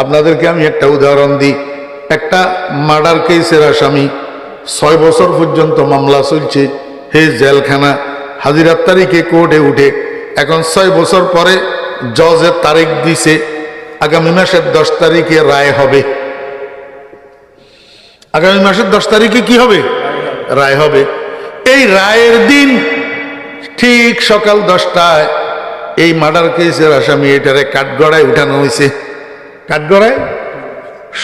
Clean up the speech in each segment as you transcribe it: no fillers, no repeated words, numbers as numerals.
আপনাদেরকে আমি একটা উদাহরণ দিই। একটা মার্ডার কেসের আসামি, 6 বছর পর্যন্ত মামলা চলছে, হে জেলখানা, হাজিরার তারিখে কোর্টে উঠে, এখন 6 বছর পরে জজের তারিখ দিছে, আগামী মাসের 10 তারিখে রায় হবে। আগামী মাসের 10 তারিখে কি হবে? রায় হবে। এই রায়ের দিন ঠিক সকাল 10টায় এই মার্ডার কেসের আসামি এটারে কাঠগড়ায় উঠানো হয়েছে। কাঠগড়ায়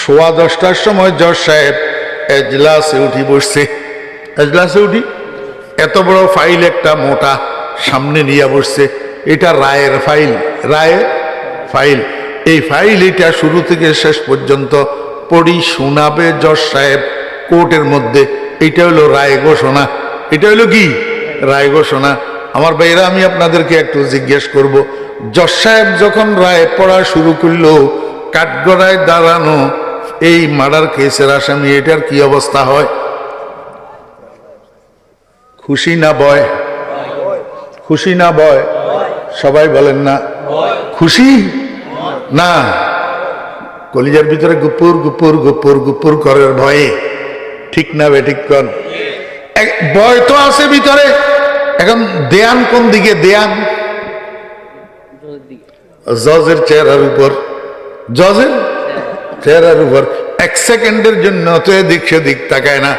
10:15টার সময় জজ সাহেব এজলাসে উঠি বসছে। এজলাসে উঠি এত বড় ফাইল একটা মোটা সামনে নিয়ে বসছে। এটা রায়ের ফাইল, রায়ের ফাইল। এই ফাইল এটা শুরু থেকে শেষ পর্যন্ত পড়ি শোনাবে জজ সাহেব কোর্টের মধ্যে। এটা হলো রায় ঘোষণা। এটা হলো কি? রায় ঘোষণা। আমার ভাইরা, আমি আপনাদেরকে একটু জিজ্ঞেস করব, জজ সাহেব যখন রায় পড়া শুরু করলো, কাঠগড়ায় দাঁড়ানো এই মার্ডার কেসের আসামি, এটার কি অবস্থা হয়? খুশি না ভয়? খুশি না ভয়? সবাই বলেন না খুশি না? কলিজার ভিতরে গুপুর গুপুর গুপুর গুপুর করার ভয়ে, ঠিক না বেঠিক? কন ভয় তো আছে ভিতরে। এখন দেয়ান কোন দিকে? দেয়ান জজের চেহারার উপর, জজের চেহারার উপর। 1 সেকেন্ডের জন্য তো এদিক সেদিক তাকায় না,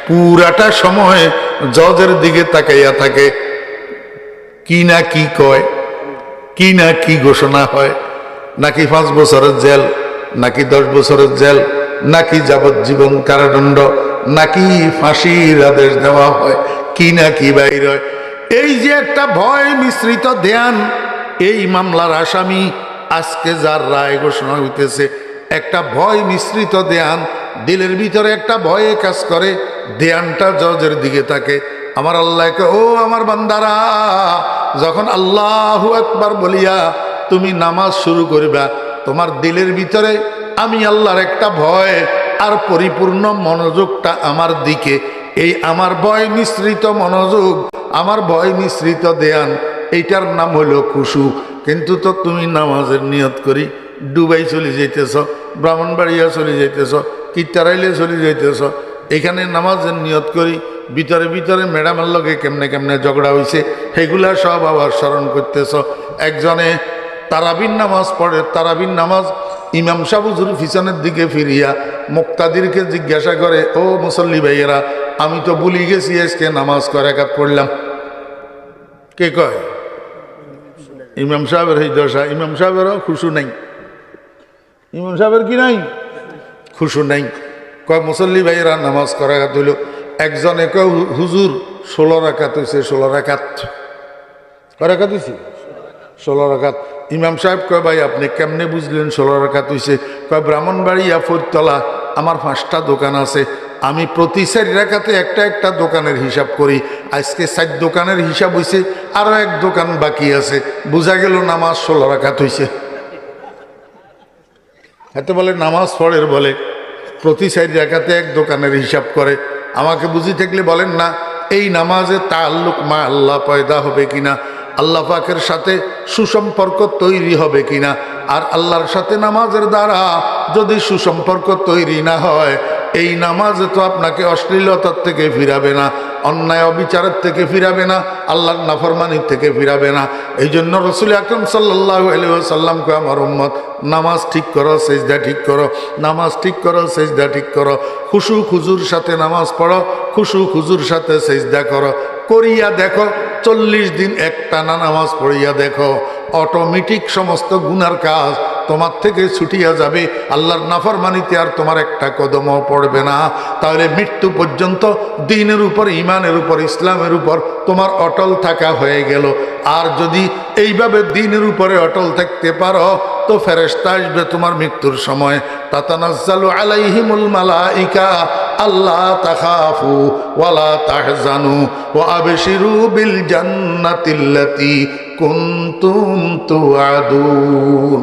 পুরাটা সময় জজের দিকে তাকাইয়া থাকে। কি না কি কয়, কি না কি ঘোষণা হয়, নাকি 5 বছরের জেল, নাকি 10 বছরের জেল, নাকি যাবজ্জীবন কারাদণ্ড, নাকি ফাঁসির আদেশ দেওয়া হয়, কি না কি বাইর হয়। এই যে একটা ভয় মিশ্রিত ধ্যান, এই মামলার আসামি আজকে যার রায় ঘোষণা হইতেছে, একটা ভয় মিশ্রিত ধ্যান, দিলের ভিতরে একটা ভয়ে কাজ করে, ধ্যানটা জজের দিকে থাকে। আমার আল্লাহকে, ও আমার বান্দারা, যখন আল্লাহু আকবার বলিয়া তুমি নামাজ শুরু করিবা, তোমার দিলের ভিতরে আমি আল্লাহর একটা ভয় আর পরিপূর্ণ মনোযোগটা আমার দিকে। এই আমার ভয় মিশ্রিত মনোযোগ, আমার ভয় মিশ্রিত ধ্যান, এইটার নাম হলো খুশু। কিন্তু তো তুমি নামাজের নিয়ত করি দুবাই চলে যাইতেছ, ব্রাহ্মণবাড়িয়া চলে যাইতেছ, কিত্তারাইলে চলে যাইতেছ, এখানে নামাজের নিয়ত করি ভিতরে ভিতরে ম্যাডামের লগে কেমনে কেমনে ঝগড়া হয়েছে, সেগুলা সব আবার স্মরণ করতেছ। একজনে তারাবির নামাজ পড়ে, তারাবির নামাজ ইমাম সাহেব হুজুর পিছনের দিকে ফিরিয়া মুক্তাদিরকে জিজ্ঞাসা করে, ও মুসল্লি ভাইয়েরা, আমি তো ভুলে গেছি আজকে নামাজ কয় রাকাত পড়লাম। কে কয়? ইমাম সাহেবের এই দশা। ইমাম সাহেবেরও খুশু নাই। ইমাম সাহেবের কি নাই? খুশু নাই। কয় মুসল্লি ভাইয়েরা নামাজ কয় রাকাত হইল। একজনে কয় হুজুর 16 রাকাত হয়েছে। 16 রাকাত কয় রাকাত হয়েছে? 16 রাকাত। ইমাম সাহেব কয়, ভাই আপনি কেমনে বুঝলেন 16 রাকাত হয়েছে? কয় ব্রাহ্মণবাড়িয়া ফরিদতলা আমার 5টা দোকান আছে, আমি প্রতি 4 রাকাতে একটা একটা দোকানের হিসাব করি। আজকে 4 দোকানের হিসাব হয়েছে, আরো 1 দোকান বাকি আছে, বোঝা গেল নামাজ 16 রাকাত হয়েছে। এত বলে নামাজ পড়ের, বলে প্রতি 4 রাকাতে 1 দোকানের হিসাব করে। আমাকে বুঝি থাকলে বলেন না, এই নামাজে তাআল্লুক মা আল্লাহ পয়দা হবে কিনা, আল্লাহ পাকের সাথে সুসম্পর্ক তৈরি হবে কিনা। আর আল্লাহর সাথে নামাজের দ্বারা যদি সুসম্পর্ক তৈরি না হয়, এই নামাজে তো আপনাকে অশ্লীলতার থেকে ফিরাবে না, অন্যায় অবিচারের থেকে ফিরাবে না, আল্লাহর নাফরমানির থেকে ফিরাবে না। এই জন্য রাসূল আকরাম সাল্লাল্লাহু আলাইহি ওয়াসাল্লামকে, আমার উম্মত, নামাজ ঠিক করো, সেজদা ঠিক করো, নামাজ ঠিক করো, সেজদা ঠিক করো, খুশু খুজুর সাথে নামাজ পড়ো, খুশু খুজুর সাথে সেজদা করো, করিয়া দেখো 40 দিন একটানা নামাজ পড়িয়া দেখো, অটোমেটিক সমস্ত গুনার কাজ তোমার থেকে ছুটিয়া যাবে। আল্লাহর নাফরমানিতে আর তোমার একটা কদমও পড়বে না। তাহলে মৃত্যু পর্যন্ত দ্বীনের উপর, ইমানের উপর, ইসলামের উপর তোমার অটল থাকা হয়ে গেল। আর যদি এইভাবে দ্বীনের উপরে অটল থাকতে পারো, তো ফেরেশতা আসবে তোমার মৃত্যুর সময়, তাতানাজ্জালু আলাইহিমুল মালাইকা আল্লা তাখাফু ওয়ালা তাহজানু ওয়া আবশিরু বিল জান্নাতিল্লাতী কুনতুম তুআদুন।